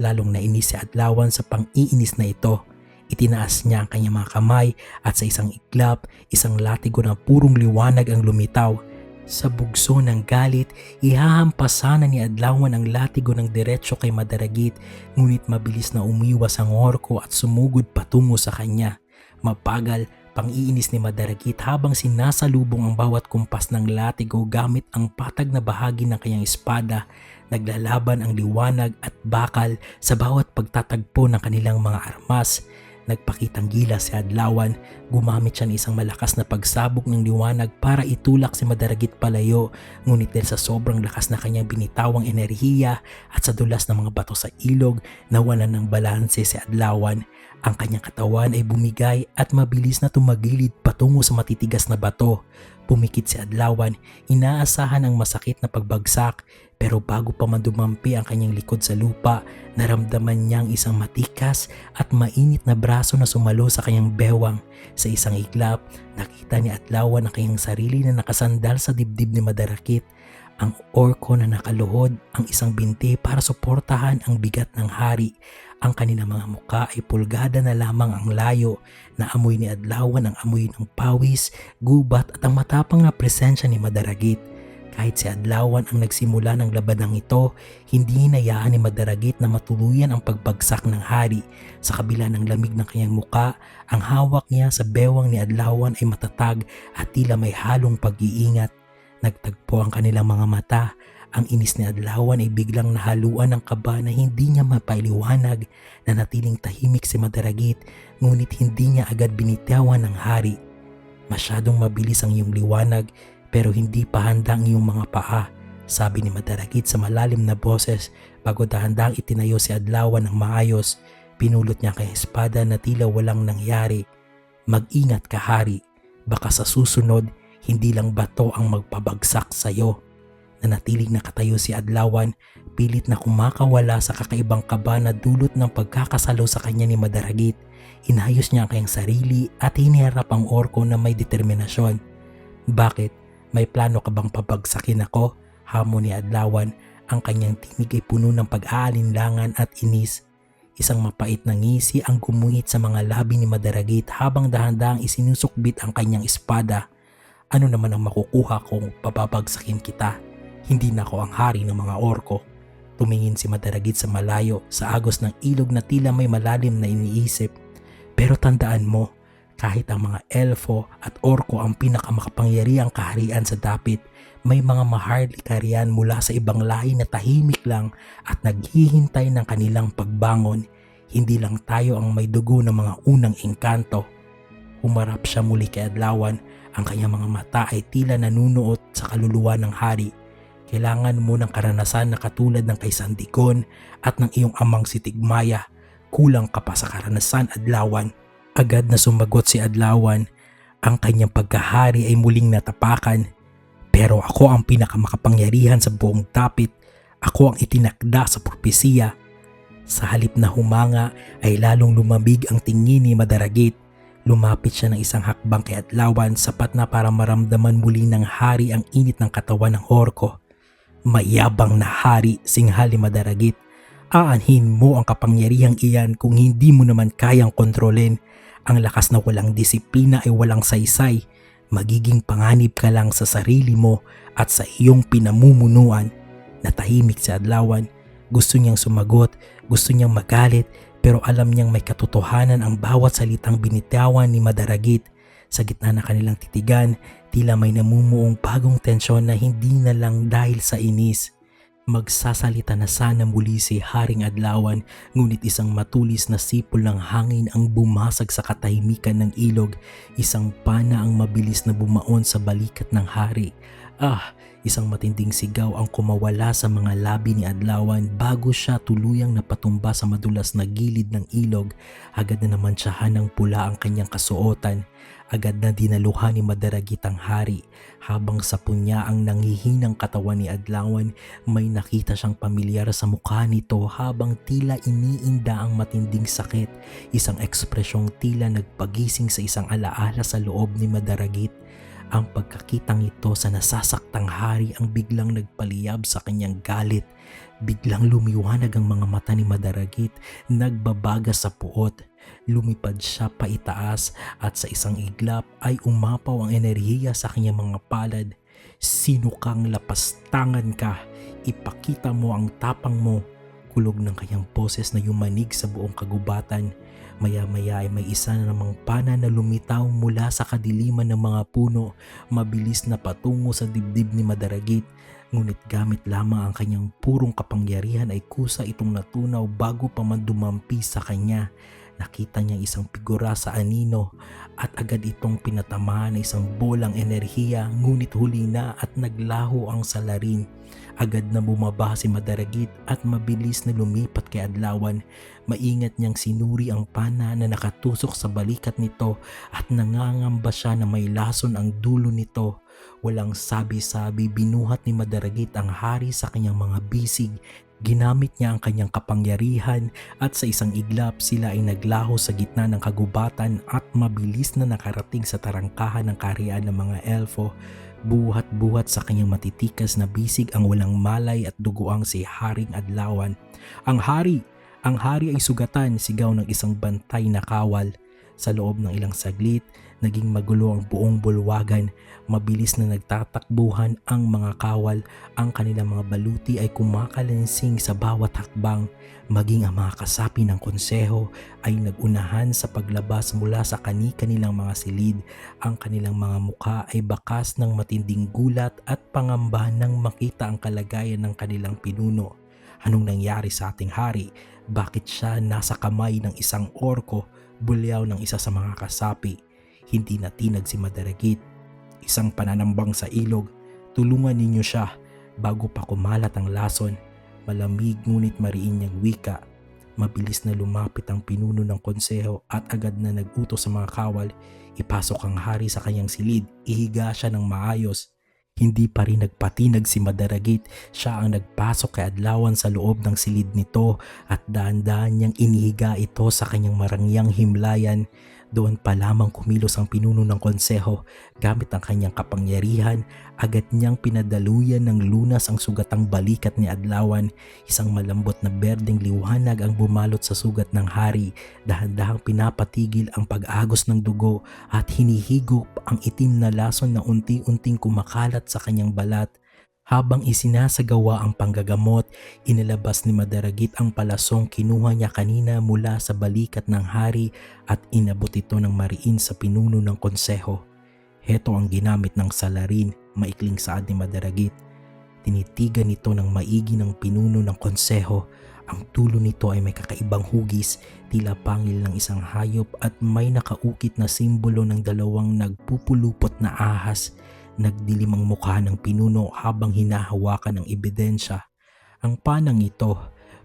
Lalong nainis si Adlawan sa pang-iinis na ito. Itinaas niya ang kanyang mga kamay at sa isang iglap, isang latigo na purong liwanag ang lumitaw. Sa bugso ng galit, ihahampasan ni Adlawan ang latigo ng diretso kay Madaragit, ngunit mabilis na umiwas ang orko at sumugod patungo sa kanya. Mapagal, pang-iinis ni Madaragit habang sinasalubong ang bawat kumpas ng latigo gamit ang patag na bahagi ng kanyang espada. Naglalaban ang liwanag at bakal sa bawat pagtatagpo ng kanilang mga armas. Nagpakitang gilas si Adlawan, gumamit siya ng isang malakas na pagsabog ng liwanag para itulak si Madaragit palayo, ngunit dahil sa sobrang lakas na kanyang binitawang enerhiya at sa dulas ng mga bato sa ilog, nawalan ng balanse si Adlawan. Ang kanyang katawan ay bumigay at mabilis na tumagilid patungo sa matitigas na bato. Pumikit si Adlawan, inaasahan ang masakit na pagbagsak, pero bago pa man dumampi ang kanyang likod sa lupa, naramdaman niyang isang matikas at mainit na braso na sumalo sa kanyang bewang. Sa isang iglap, nakita ni Adlawan ang kanyang sarili na nakasandal sa dibdib ni Madaragit. Ang orko na nakaluhod ang isang binti para suportahan ang bigat ng hari. Ang kanilang mga muka ay pulgada na lamang ang layo. Naamoy ni Adlawan ang amoy ng pawis, gubat at ang matapang na presensya ni Madaragit. Kahit si Adlawan ang nagsimula ng labanang ito, hindi hinayaan ni Madaragit na matuluyan ang pagbagsak ng hari. Sa kabila ng lamig ng kanyang muka, ang hawak niya sa bewang ni Adlawan ay matatag at tila may halong pag-iingat. Nagtagpo ang kanilang mga mata. Ang inis ni Adlawan ay biglang nahaluan ng kaba na hindi niya mapailiwanag. Nanatiling tahimik si Madaragit, ngunit hindi niya agad binitawan ng hari. Masyadong mabilis ang iyong liwanag, pero hindi pa handa ang iyong mga paa, sabi ni Madaragit sa malalim na boses bago dahan-dahang itinayo si Adlawan ng maayos. Pinulot niya kay espada na tila walang nangyari. Mag-ingat ka, hari. Baka sa susunod, hindi lang bato ang magpabagsak sa iyo. Nanatiling nakatayo si Adlawan, pilit na kumakawala sa kakaibang kaba na dulot ng pagkakasalo sa kanya ni Madaragit. Inayos niya ang kanyang sarili at hiniharap ang orko na may determinasyon. Bakit? May plano ka bang pabagsakin ako? Hamon ni Adlawan. Ang kanyang tinig ay puno ng pag-aalinlangan at inis. Isang mapait na ngisi ang gumuhit sa mga labi ni Madaragit habang dahan-dahang isinusukbit ang kanyang espada. Ano naman ang makukuha kung papabagsakin kita? Hindi na ako ang hari ng mga orko. Tumingin si Madaragit sa malayo sa agos ng ilog na tila may malalim na iniisip. Pero tandaan mo, kahit ang mga elfo at orko ang pinakamakapangyarihang kaharian sa dapit, may mga maharlika riyan mula sa ibang lahi na tahimik lang at naghihintay ng kanilang pagbangon. Hindi lang tayo ang may dugo ng mga unang engkanto. Humarap siya muli kay Adlawan. Ang kanyang mga mata ay tila nanunuot sa kaluluwa ng hari. Kailangan mo ng karanasan na katulad ng kay Sandigon at ng iyong amang si Tigmaya. Kulang ka pa sa karanasan, Adlawan. Agad na sumagot si Adlawan. Ang kanyang pagkahari ay muling natapakan. Pero ako ang pinakamakapangyarihan sa buong dapit. Ako ang itinakda sa propesiya. Sa halip na humanga ay lalong lumamig ang tingin ni Madaragit. Lumapit siya ng isang hakbang kay Adlawan, sapat na para maramdaman muli ng hari ang init ng katawan ng orko. Mayabang na hari, singhal ni Madaragit. Aanhin mo ang kapangyarihang iyan kung hindi mo naman kayang kontrolin. Ang lakas na walang disiplina ay walang saysay. Magiging panganib ka lang sa sarili mo at sa iyong pinamumunuan. Natahimik si Adlawan. Gusto niyang sumagot, gusto niyang magalit, pero alam niyang may katotohanan ang bawat salitang binitawan ni Madaragit. Sa gitna ng kanilang titigan, tila may namumuong bagong tensyon na hindi na lang dahil sa inis. Magsasalita na sana muli si Haring Adlawan, ngunit isang matulis na sipol ng hangin ang bumasag sa katahimikan ng ilog. Isang pana ang mabilis na bumaon sa balikat ng hari. Isang matinding sigaw ang kumawala sa mga labi ni Adlawan bago siya tuluyang napatumba sa madulas na gilid ng ilog. Agad na naman siya ng pula ang kanyang kasuotan. Agad na dinaluhan ni Madaragit ang hari. Habang sapon niya ang nanghihinang katawan ni Adlawan, may nakita siyang pamilyar sa mukha nito habang tila iniinda ang matinding sakit. Isang ekspresyong tila nagpagising sa isang alaala sa loob ni Madaragit. Ang pagkakitang ito sa nasasaktang hari ang biglang nagpaliyab sa kanyang galit. Biglang lumiwanag ang mga mata ni Madaragit, nagbabaga sa puot. Lumipad siya paitaas at sa isang iglap ay umapaw ang enerhiya sa kanyang mga palad. Sino kang lapastangan ka? Ipakita mo ang tapang mo. Kulog ng kanyang boses na yumanig sa buong kagubatan. Maya-maya ay may isa na namang pana na lumitaw mula sa kadiliman ng mga puno, mabilis na patungo sa dibdib ni Madaragit. Ngunit gamit lamang ang kanyang purong kapangyarihan ay kusa itong natunaw bago pa man dumampi sa kanya. Nakita niya isang figura sa anino at agad itong pinatamaan ng isang bolang enerhiya, ngunit huli na at naglaho ang salarin. Agad na bumaba si Madaragit at mabilis na lumipat kay Adlawan. Maingat niyang sinuri ang pana na nakatusok sa balikat nito at nangangamba siya na may lason ang dulo nito. Walang sabi-sabi, binuhat ni Madaragit ang hari sa kanyang mga bisig. Ginamit niya ang kanyang kapangyarihan at sa isang iglap sila ay naglaho sa gitna ng kagubatan at mabilis na nakarating sa tarangkahan ng kaharian ng mga elfo. Buhat-buhat sa kanyang matitikas na bisig ang walang malay at duguang si Haring Adlawan. Ang hari ay sugatan, sigaw ng isang bantay na kawal. Sa loob ng ilang saglit, naging magulo ang buong bulwagan. Mabilis na nagtatakbuhan ang mga kawal. Ang kanilang mga baluti ay kumakalansing sa bawat hakbang. Maging ang mga kasapi ng konseho ay nagunahan sa paglabas mula sa kani-kanilang mga silid. Ang kanilang mga mukha ay bakas ng matinding gulat at pangamba nang makita ang kalagayan ng kanilang pinuno. Anong nangyari sa ating hari? Bakit siya nasa kamay ng isang orko, bulyaw ng isa sa mga kasapi? Hindi natinag si Madaragit. Isang pananambang sa ilog, tulungan ninyo siya. Bago pa kumalat ang lason, malamig ngunit mariin niyang wika. Mabilis na lumapit ang pinuno ng konseho at agad na nag-utos sa mga kawal. Ipasok ang hari sa kanyang silid, ihiga siya ng maayos. Hindi pa rin nagpatinag si Madaragit. Siya ang nagpasok kay Adlawan sa loob ng silid nito at daan-daan niyang inihiga ito sa kanyang marangyang himlayan. Doon pa lamang kumilos ang pinuno ng konseho. Gamit ang kanyang kapangyarihan, agad niyang pinadaluyan ng lunas ang sugatang balikat ni Adlawan. Isang malambot na berdeng liwanag ang bumalot sa sugat ng hari. Dahan-dahang pinapatigil ang pag-agos ng dugo at hinihigop ang itim na lason na unti-unting kumakalat sa kanyang balat. Habang isinasagawa ang panggagamot, inilabas ni Madaragit ang palasong kinuha niya kanina mula sa balikat ng hari at inabot ito ng mariin sa pinuno ng konseho. Heto ang ginamit ng salarin, maikling saad ni Madaragit. Tinitigan nito ng maigi ng pinuno ng konseho. Ang tulo nito ay may kakaibang hugis, tila pangil ng isang hayop at may nakaukit na simbolo ng dalawang nagpupulupot na ahas. Nagdilim ang mukha ng pinuno habang hinahawakan ang ebidensya. Ang panang ito,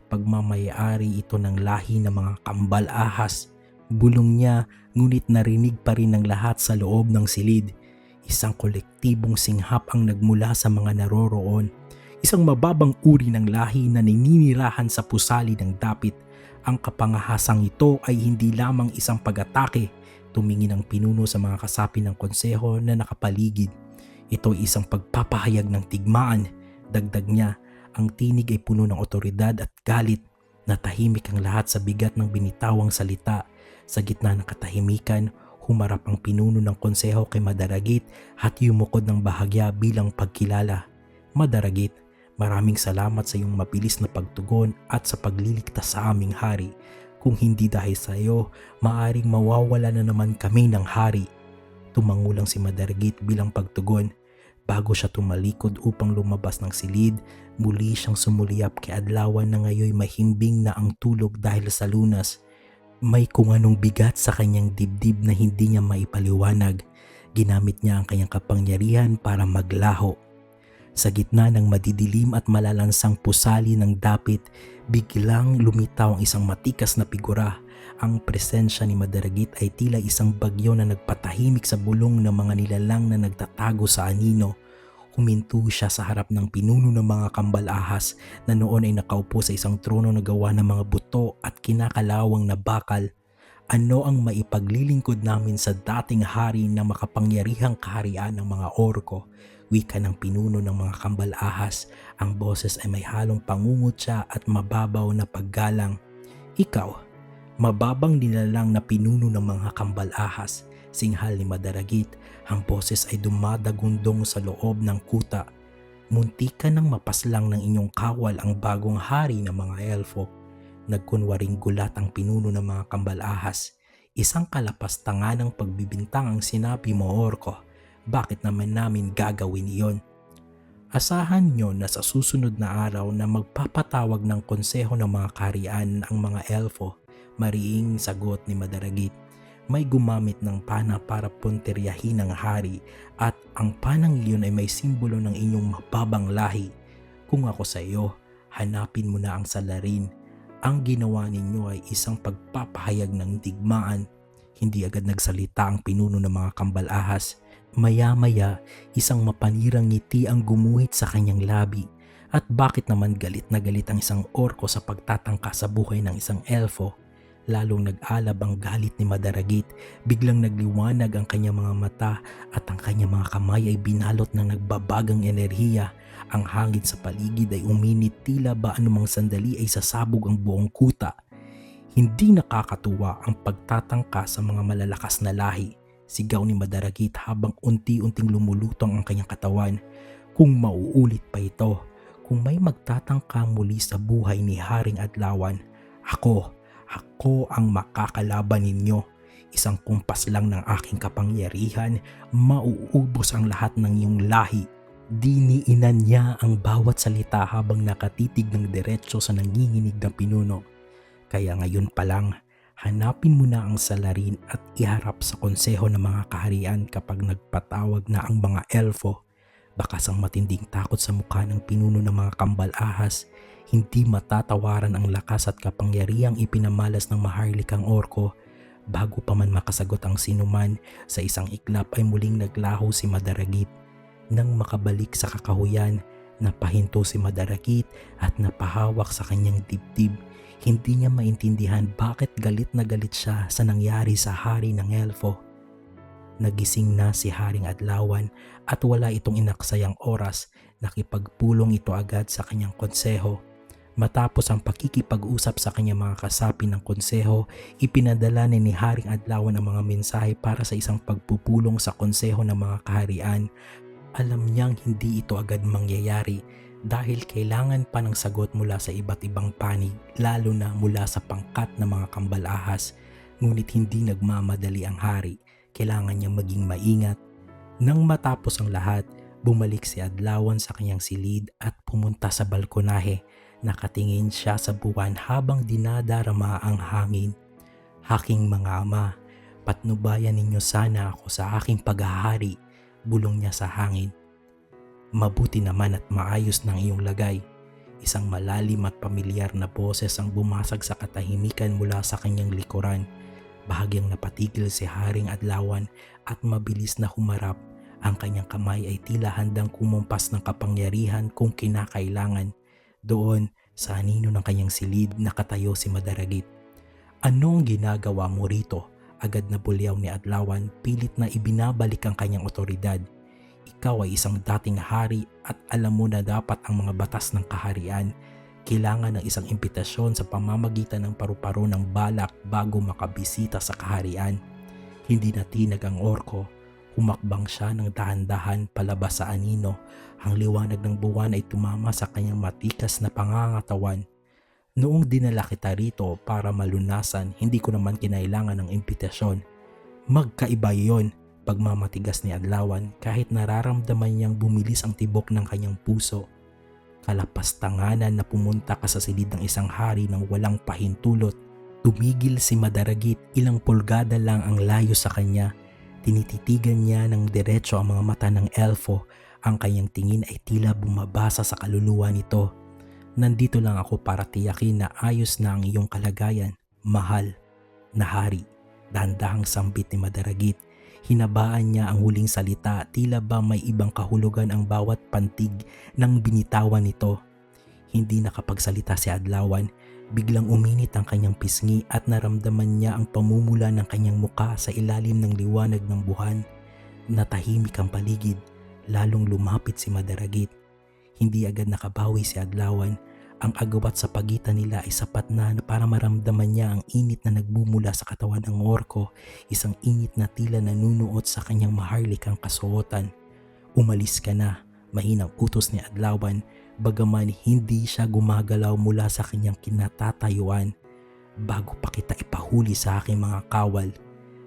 pagmamayari ito ng lahi ng mga kambal ahas. Bulong niya, ngunit narinig pa rin ng lahat sa loob ng silid. Isang kolektibong singhap ang nagmula sa mga naroroon. Isang mababang uri ng lahi na naninirahan sa pusali ng dapit. Ang kapangahasang ito ay hindi lamang isang pag-atake. Tumingin ang pinuno sa mga kasapi ng konseho na nakapaligid. Ito ay isang pagpapahayag ng tigmaan. Dagdag niya, ang tinig ay puno ng otoridad at galit. Natahimik ang lahat sa bigat ng binitawang salita. Sa gitna ng katahimikan, humarap ang pinuno ng konseho kay Madaragit at yumukod ng bahagya bilang pagkilala. Madaragit, maraming salamat sa iyong mabilis na pagtugon at sa pagliligtas sa aming hari. Kung hindi dahil sa iyo, maaring mawawala na naman kami ng hari. Tumangulang si Madaragit bilang pagtugon. Bago siya tumalikod upang lumabas ng silid, muli siyang sumuliyap kay Adlawan na ngayon mahimbing na ang tulog dahil sa lunas. May kung anong bigat sa kanyang dibdib na hindi niya maipaliwanag. Ginamit niya ang kanyang kapangyarihan para maglaho. Sa gitna ng madidilim at malalansang pusali ng dapit, biglang lumitaw ang isang matikas na figura. Ang presensya ni Madaragit ay tila isang bagyo na nagpatahimik sa bulong ng mga nilalang na nagtatago sa anino. Huminto siya sa harap ng pinuno ng mga kambal ahas na noon ay nakaupo sa isang trono na gawa ng mga buto at kinakalawang na bakal. Ano ang maipaglilingkod namin sa dating hari ng makapangyarihang kaharian ng mga orko? Wika ng pinuno ng mga kambal-ahas. Ang boses ay may halong pangungutya at mababaw na paggalang. Ikaw, mababang nilalang na pinuno ng mga kambal-ahas. Singhal ni Madaragit. Ang boses ay dumadagundong sa loob ng kuta. Munti ka nang mapaslang ng inyong kawal ang bagong hari ng mga elfo. Nagkunwaring gulat ang pinuno ng mga kambal-ahas. Isang kalapastangan ng pagbibintang ang sinabi mo, orko. Bakit naman namin gagawin iyon? Asahan nyo na sa susunod na araw na magpapatawag ng konseho ng mga kaharian ang mga elfo. Mariing sagot ni Madaragit. May gumamit ng pana para punteryahin ang hari at ang panang iyon ay may simbolo ng inyong mababang lahi. Kung ako sa iyo, hanapin mo na ang salarin. Ang ginawa ninyo ay isang pagpapahayag ng digmaan. Hindi agad nagsalita ang pinuno ng mga kambal-ahas. Maya-maya, isang mapanirang ngiti ang gumuhit sa kanyang labi. At bakit naman galit na galit ang isang orko sa pagtatangka sa buhay ng isang elfo? Lalong nag-alab ang galit ni Madaragit. Biglang nagliwanag ang kanyang mga mata at ang kanyang mga kamay ay binalot ng nagbabagang enerhiya. Ang hangin sa paligid ay uminit, tila ba anumang sandali ay sasabog ang buong kuta. Hindi nakakatuwa ang pagtatangka sa mga malalakas na lahi. Sigaw ni Madaragit habang unti-unting lumulutong ang kanyang katawan. Kung mauulit pa ito, kung may magtatangka muli sa buhay ni Haring Adlawan, ako ang makakalaban ninyo. Isang kumpas lang ng aking kapangyarihan, mauubos ang lahat ng iyong lahi. Diniinan niya ang bawat salita habang nakatitig ng diretso sa nanginginig na pinuno. Kaya ngayon pa lang, hanapin mo na ang salarin at iharap sa konseho ng mga kaharian kapag nagpatawag na ang mga elfo. Bakas ang matinding takot sa mukha ng pinuno ng mga kambal-ahas. Hindi matatawaran ang lakas at kapangyarihang ipinamalas ng maharlikang orko. Bago pa man makasagot ang sinuman, sa isang iklap ay muling naglaho si Madaragit. Nang makabalik sa kakahuyan, napahinto si Madaragit at napahawak sa kanyang dibdib. Hindi niya maintindihan bakit galit na galit siya sa nangyari sa hari ng elfo. Nagising na si Haring Adlawan at wala itong inaksayang oras. Nakipagpulong ito agad sa kanyang konseho. Matapos ang pakikipag-usap sa kanyang mga kasapi ng konseho, ipinadala ni Haring Adlawan ang mga mensahe para sa isang pagpupulong sa konseho ng mga kaharian. Alam niyang hindi ito agad mangyayari dahil kailangan pa ng sagot mula sa iba't ibang panig, lalo na mula sa pangkat ng mga kambal-ahas. Ngunit hindi nagmamadali ang hari. Kailangan niyang maging maingat. Nang matapos ang lahat, bumalik si Adlawan sa kanyang silid at pumunta sa balkonahe. Nakatingin siya sa buwan habang dinadarama ang hangin. Haking mga ama, patnubayan ninyo sana ako sa aking paghahari, bulong niya sa hangin. Mabuti naman at maayos ng iyong lagay. Isang malalim at pamilyar na boses ang bumasag sa katahimikan mula sa kanyang likuran. Bahagyang napatigil si Haring Adlawan at mabilis na humarap. Ang kanyang kamay ay tila handang kumumpas ng kapangyarihan kung kinakailangan. Doon, sa anino ng kanyang silid, nakatayo si Madaragit. Ano ang ginagawa mo rito? Agad na bulyaw ni Adlawan, pilit na ibinabalik ang kanyang otoridad. Ikaw ay isang dating hari at alam mo na dapat ang mga batas ng kaharian. Kailangan ng isang imbitasyon sa pamamagitan ng paru-paro ng balak bago makabisita sa kaharian. Hindi natinag ang orko. Humakbang siya ng dahan-dahan palabas sa anino. Ang liwanag ng buwan ay tumama sa kanyang matikas na pangangatawan. Noong dinala kita rito para malunasan, hindi ko naman kinailangan ng imbitasyon. Magkaiba yon, pagmamatigas ni Adlawan kahit nararamdaman niyang bumilis ang tibok ng kanyang puso. Kalapastanganan na pumunta ka sa silid ng isang hari ng walang pahintulot. Tumigil si Madaragit, ilang pulgada lang ang layo sa kanya. Tinititigan niya ng diretso ang mga mata ng elfo. Ang kanyang tingin ay tila bumabasa sa kaluluwa nito. Nandito lang ako para tiyakin na ayos na ang iyong kalagayan, mahal na hari. Dahan-dahang sambit ni Madaragit. Hinabaan niya ang huling salita, tila ba may ibang kahulugan ang bawat pantig ng binitawan nito. Hindi nakapagsalita si Adlawan. Biglang uminit ang kanyang pisngi at naramdaman niya ang pamumula ng kanyang muka sa ilalim ng liwanag ng buwan. Natahimik ang paligid, lalong lumapit si Madaragit. Hindi agad nakabawi si Adlawan. Ang agawat sa pagitan nila ay sapat na para maramdaman niya ang init na nagbumula sa katawan ng orko, isang init na tila nanunuot sa kanyang maharlikang kasuotan. Umalis ka na, mahinang utos ni Adlawan, bagaman hindi siya gumagalaw mula sa kanyang kinatatayuan. Bago pa kita ipahuli sa aking mga kawal.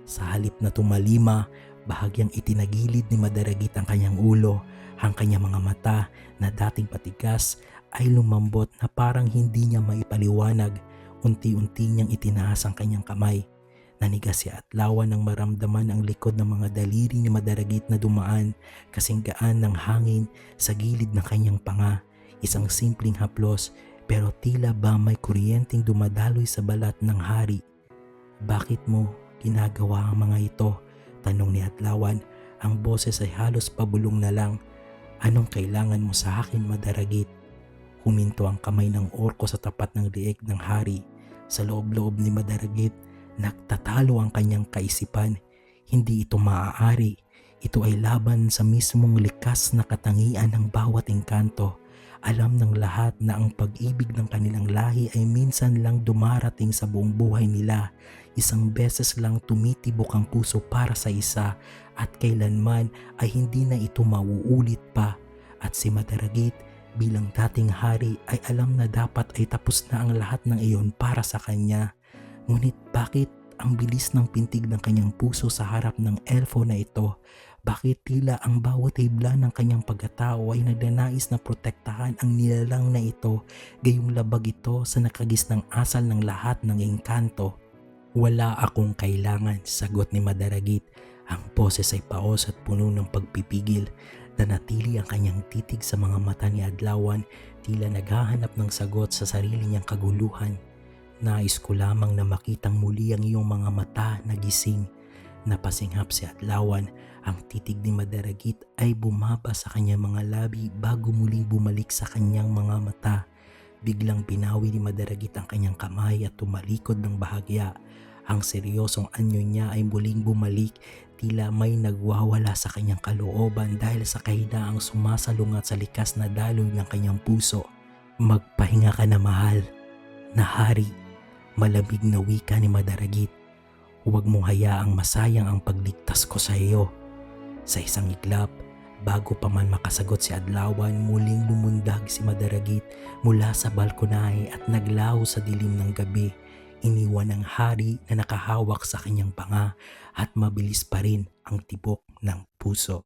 Sa halip na tumalima, bahagyang itinagilid ni Madaragit ang kanyang ulo, ang kanyang mga mata na dating patigas ay lumambot na parang hindi niya maipaliwanag. Unti-unti niyang itinaas ang kanyang kamay. Nanigas si Adlawan nang maramdaman ang likod ng mga daliri ni Madaragit na dumaan kasing gaan ng hangin sa gilid ng kanyang panga. Isang simpleng haplos pero tila ba may kuryenteng dumadaloy sa balat ng hari. Bakit mo ginagawa ang mga ito? Tanong ni Adlawan. Ang boses ay halos pabulong na lang. Anong kailangan mo sa akin, Madaragit? Huminto ang kamay ng orko sa tapat ng lieg ng hari. Sa loob-loob ni Madaragit, nagtatalo ang kanyang kaisipan. Hindi ito maaari. Ito ay laban sa mismong likas na katangian ng bawat engkanto. Alam ng lahat na ang pag-ibig ng kanilang lahi ay minsan lang dumarating sa buong buhay nila. Isang beses lang tumitibok ang puso para sa isa at kailanman ay hindi na ito mauulit pa. At si Madaragit bilang dating hari ay alam na dapat ay tapos na ang lahat ng iyon para sa kanya. Ngunit bakit ang bilis ng pintig ng kanyang puso sa harap ng elfo na ito? Bakit tila ang bawat hibla ng kanyang pagkatao ay nagnanais na protektahan ang nilalang na ito, gayong labag ito sa nakagisnang asal ng lahat ng engkanto? Wala akong kailangan, sagot ni Madaragit. Ang boses ay paos at puno ng pagpipigil. Nanatili ang kanyang titig sa mga mata ni Adlawan, tila naghahanap ng sagot sa sarili niyang kaguluhan. Nais ko lamang na makitang muli ang iyong mga mata na gising. Napasinghap si Adlawan. Ang titig ni Madaragit ay bumaba sa kanyang mga labi bago muling bumalik sa kanyang mga mata. Biglang binawi ni Madaragit ang kanyang kamay at tumalikod ng bahagya. Ang seryosong anyo niya ay muling bumalik, tila may nagwawala sa kanyang kalooban dahil sa kahinaang sumasalungat sa likas na daloy ng kanyang puso. Magpahinga ka na, mahal na hari, malamig na wika ni Madaragit. Huwag mong hayaang masayang ang pagligtas ko sa iyo. Sa isang iglap, bago pa man makasagot si Adlawan, muling lumundag si Madaragit mula sa balkonahe at naglaho sa dilim ng gabi. Iniwan ng hari na nakahawak sa kanyang panga at mabilis pa rin ang tibok ng puso.